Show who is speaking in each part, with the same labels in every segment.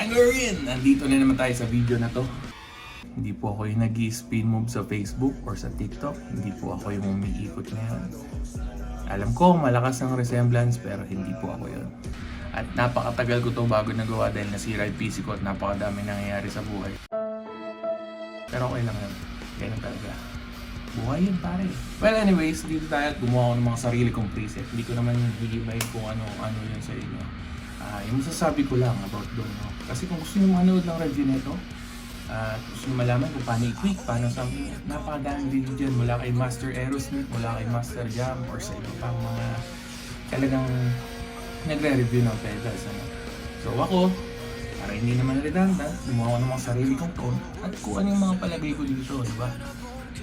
Speaker 1: Tangerine! Nandito na naman tayo sa video na to. Hindi po ako yung nag-i-spin move sa Facebook or sa TikTok. Hindi po ako yung umiikot ngayon. Alam ko, malakas ang resemblance pero hindi po ako yun. At napakatagal ko to bago nagawa dahil nasira yung PC ko at napakadami nangyayari sa buhay. Pero okay lang yun. Ganun talaga. Buhay yun pare. Well anyways, dito tayo at gumawa ko ng mga sarili kong preset. Hindi ko naman higibayin kung ano yun sa inyo. Yung masasabi ko lang about doon. No? Kasi kung gusto nyo manood ng review nito, gusto nyo malaman kung paano i-tweak, paano something, napakadaming video dyan. Mula kay Master Aerosmith, mula kay Master Jam, or sa iba pang mga talagang nagre-review ng pedals. Ano? So ako, para hindi naman redundant, gumawa ko ng mga sarili kong tone at kung ano yung mga palagay ko dito, di ba?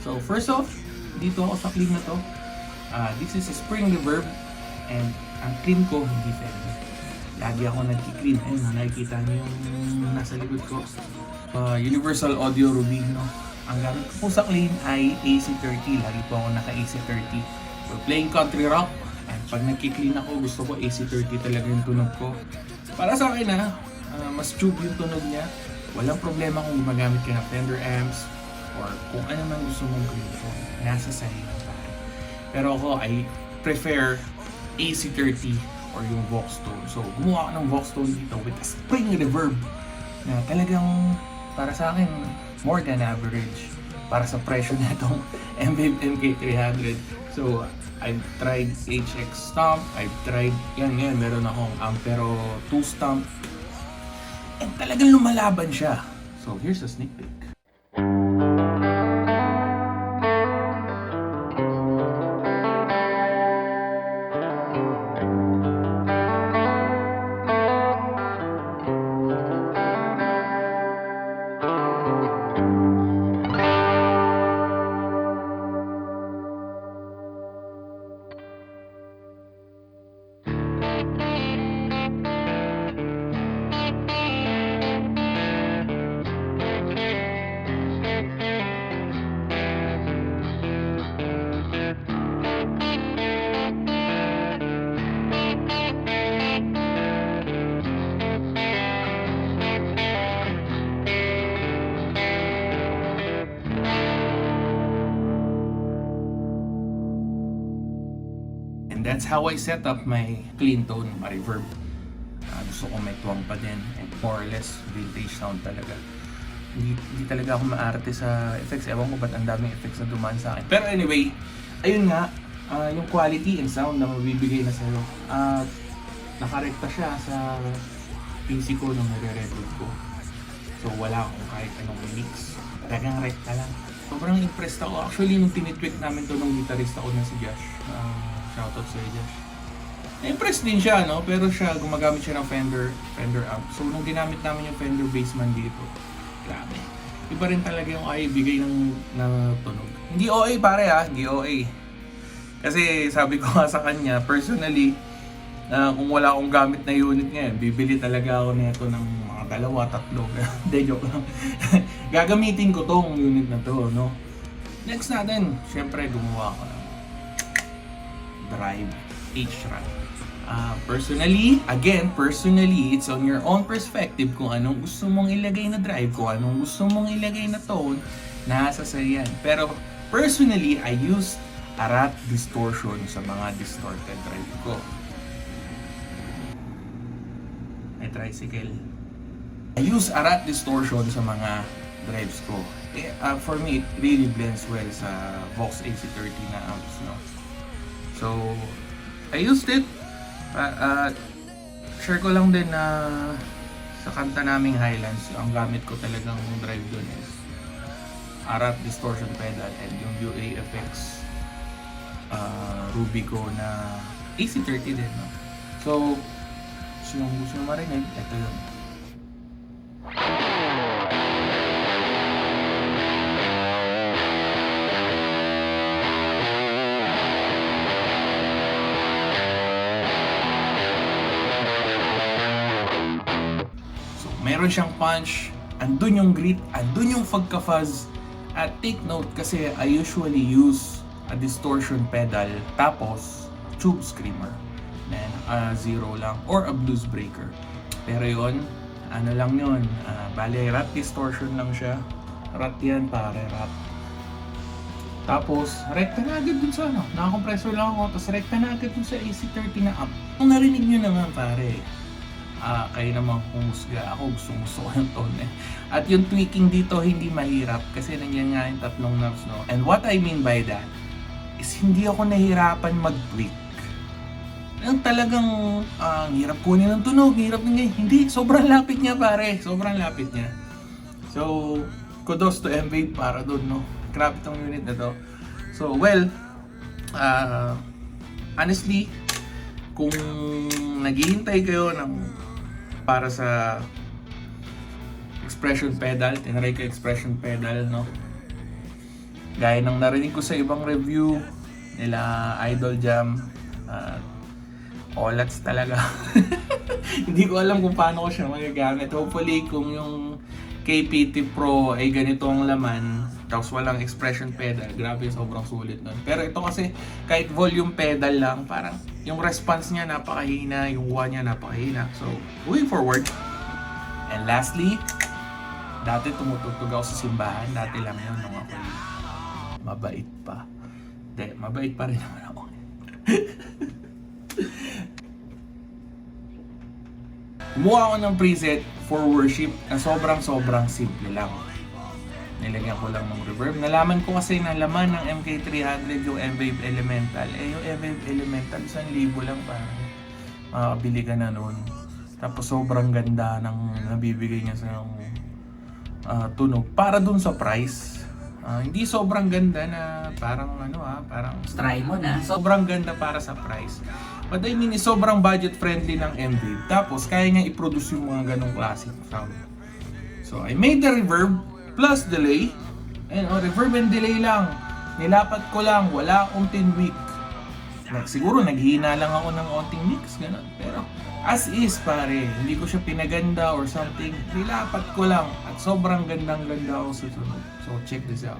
Speaker 1: So first off, dito ako sa clean na to. This is a spring reverb and ang clean ko hindi Fender. Lagi ako nagki-clean. Ayun, nakikita niyo yung nasa likod ko. Universal Audio Ruby, no? Ang gamit ko po sa clean ay AC30. Lagi po ako naka-AC30. We're playing country rock. And pag nagki-clean ako, gusto ko AC30 talaga yung tunog ko. Para sa akin mas tube yung tunog niya. Walang problema kung gumagamit ka ng Fender amps or kung ano man gusto mong gawin. Nasa sa'yo lang tayo. Pero ako, I prefer AC30 or yung Vox Tone. So, gumawa ko ng Vox Tone dito with a spring reverb na talagang para sa akin more than average para sa presyo na itong M-Wave MK300. So, I've tried HX Stomp, I've tried, yan, meron akong Ampero 2 Stomp and talagang lumalaban siya. So, here's a sneak peek. And that's how I set up my clean tone, my reverb. Gusto ko may tuwang pa din and more or less vintage sound talaga. Hindi talaga ako maarte sa effects. Ewan ko ba't ang daming effects na dumaan sa akin. Pero anyway, ayun nga, yung quality and sound na mabibigay na sa'yo. Nakarekta siya sa PC ko nung nare-record ko. So wala akong kahit anong mix. Talagang rekta lang. Sobrang impressed ako. Actually, nung tinitweak namin to ng gitarista ko na si Josh. Shoutout sa Josh. Na-impress din siya, no? Pero siya, gumagamit siya ng Fender amp. So, nung ginamit namin yung Fender Bassman dito, grabe. Iba rin talaga yung bigay ng tunog. Hindi OA pare hindi OA. Kasi sabi ko nga sa kanya, personally, kung wala akong gamit na unit ngayon, bibili talaga ako nito ng mga 2, 3. Hindi, joke lang. Gagamitin ko tong unit na to, no? Next natin, syempre gumawa ko ng Drive H-Track. Personally, it's on your own perspective kung anong gusto mong ilagay na drive, kung anong gusto mong ilagay na tone, nasa sa'yo yan. Pero personally, I use Arat Distortion sa mga distorted drive ko. May tricycle. I use Arat Distortion sa mga drives ko. For me, it really blends well sa Vox AC30 na amps, no? So, I used it. Share ko lang din na sa kanta naming Highlands, ang gamit ko talagang drive doon is Arat Distortion pedal and yung UAFX Rubico na AC30 din, no? So, gusto nyo marinig, ito yun. Meron siyang punch, andun yung grit, andun yung pagka-fuzz. At take note kasi I usually use a distortion pedal tapos tube screamer. Then, zero lang or a blues breaker. Pero yun, Ano lang yun, bale rat distortion lang siya. Rat yan pare, rat. Tapos, rekta na agad dun sa ano, nakakompressor lang ako, tapos rekta na agad dun sa AC30 na amp. Kung narinig nyo naman pare, kayo naman humusga, ako gusto ko yung tone eh. At yung tweaking dito hindi mahirap kasi nandiyan nga yung tatlong knobs, no? And what I mean by that is hindi ako nahirapan mag-tweak. Yung talagang hirap kunin ng tunog, hirap ng hindi, sobrang lapit niya pare, sobrang lapit niya. So, kudos to M-Wave para doon, no? Grabe tong unit na to. So, well, honestly, kung naghihintay kayo ng para sa expression pedal, tinry ko expression pedal, no? Gaya ng narinig ko sa ibang review nila Idol Jam, olats talaga. Hindi ko alam kung paano ko siya magagamit. Hopefully, kung yung KPT Pro ay ganito ang laman, tapos walang expression pedal, grabe, sobrang sulit nun. Pero ito kasi, kahit volume pedal lang, parang yung response niya napakahina, yung wah niya napakahina. So, moving forward. And lastly, dati tumutugtog ako sa simbahan, dati lang yun nung ako mabait pa. Hindi, mabait pa rin naman ako. Kumuha ako ng preset for worship na sobrang simple lang. Nilagyan ko lang ng reverb. Nalaman ko kasi na laman ng MK300 yung M-Wave Elemental. Yung M-Wave Elemental, 1,000 lang parang makakabili ka na nun. Tapos sobrang ganda ng nabibigay niya sa tunog. Para dun sa price. Hindi sobrang ganda na parang parang
Speaker 2: Try mo na.
Speaker 1: sobrang ganda para sa price. But I mean, sobrang budget friendly ng M-Wave. Tapos kaya niya i-produce yung mga ganong classic sound. So I made the reverb plus delay. And reverb and delay lang. Nilapat ko lang, wala akong tinweak. Siguro naghihina lang ako ng onting mix, gano'n. Pero as is pare, hindi ko siya pinaganda or something. Nilapat ko lang at sobrang gandang-ganda ako sa tunog. So check this out.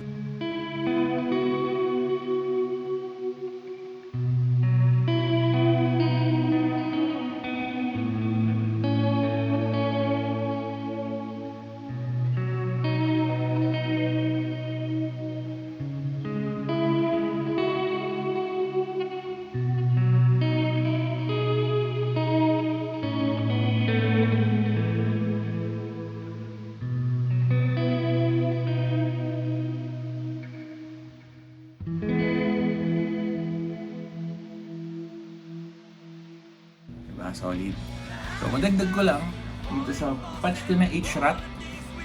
Speaker 1: Solid. So, madagdag ko lang dito sa patch ko na H-Rat.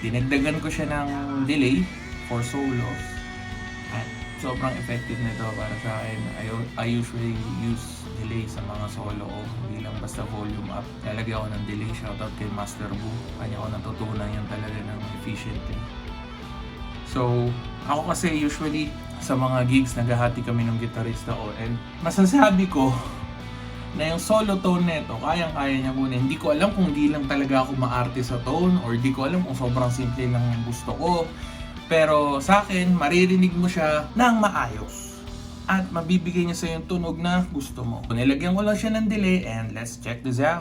Speaker 1: Dinagdagan ko siya ng delay for solos. At sobrang effective nito para sa akin. I usually use delay sa mga solo ko. Hindi lang basta volume up. Lalagyan ko ng delay. Shoutout kay Master Boo. Kanya ko natutunan yan talaga ng efficiently. So, ako kasi usually sa mga gigs naghahati kami ng gitarista ko. And masasabi ko na yung solo tone neto, kayang-kaya niya kunin. Hindi ko alam kung di lang talaga ako maarte sa tone or di ko alam kung sobrang simple lang yung gusto ko. Pero sa akin, maririnig mo siya nang maayos. At mabibigay niya sa yung tunog na gusto mo. Nilagyan ko lang siya ng delay and let's check this out.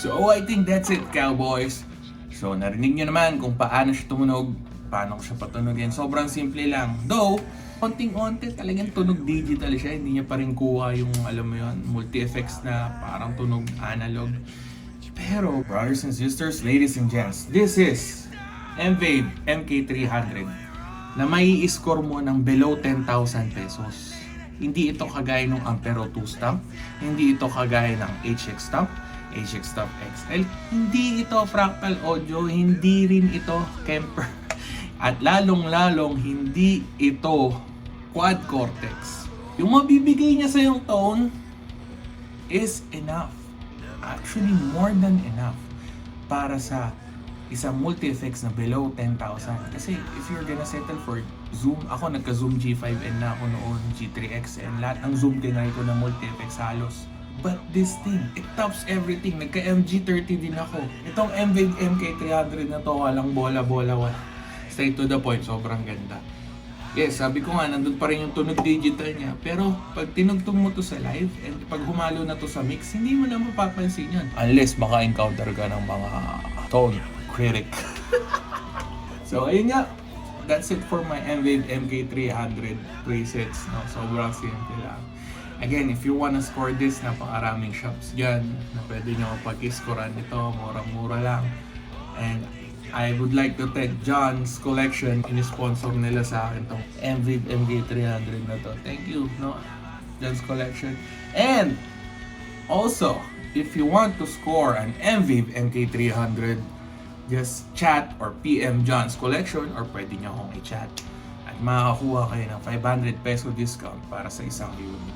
Speaker 1: So I think that's it, cowboys. So narinig nyo naman kung paano siya tumunog, paano ko siya patunogin. Sobrang simple lang. Though, konting-onti talagang tunog digital siya. Hindi niya pa rin kuha yung, alam mo yun, multi-effects na parang tunog analog. Pero, brothers and sisters, ladies and gents, this is M-Wave MK300 na may i-score mo ng below 10,000 pesos. Hindi ito kagaya ng Ampero 2 stump, hindi ito kagaya ng HX stump, HX Stump XL, hindi ito Fractal Audio, hindi rin ito Kemper, at lalong-lalong hindi ito Quad Cortex. Yung mabibigay niya sa yung tone is enough. Actually, more than enough para sa isang multi-effects na below 10,000. Kasi if you're gonna settle for zoom, ako nagka-zoom G5N na ako noon, G3XN, lahat ng zoom tinry ko na multi-effects halos. But this thing, it tops everything. Nagka-MG30 din ako. Itong MVIG MK300 na to, walang bola-bola. Straight to the point, sobrang ganda. Yes, sabi ko nga, nandun pa rin yung tunog digital niya. Pero pag tinugtog mo to sa live, and pag humalo na to sa mix, hindi mo na mapapansin yan. Unless maka-encounter ka ng mga tone critic. So, ayun nga. That's it for my MVIG MK300 presets. No? Sobrang simple lang. Again, if you wanna score this, napakaraming shops dyan na pwede nyo pag-scorean nito. Murang-mura lang. And I would like to thank John's Collection. In-sponsor nila sa akin tong MVIG MK300 na to. Thank you, no? John's Collection. And also, if you want to score an MVIG MK300, just chat or PM John's Collection or pwede nyo akong i-chat. At makakakuha kayo ng 500 peso discount para sa isang unit.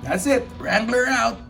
Speaker 1: That's it! Wrangler out!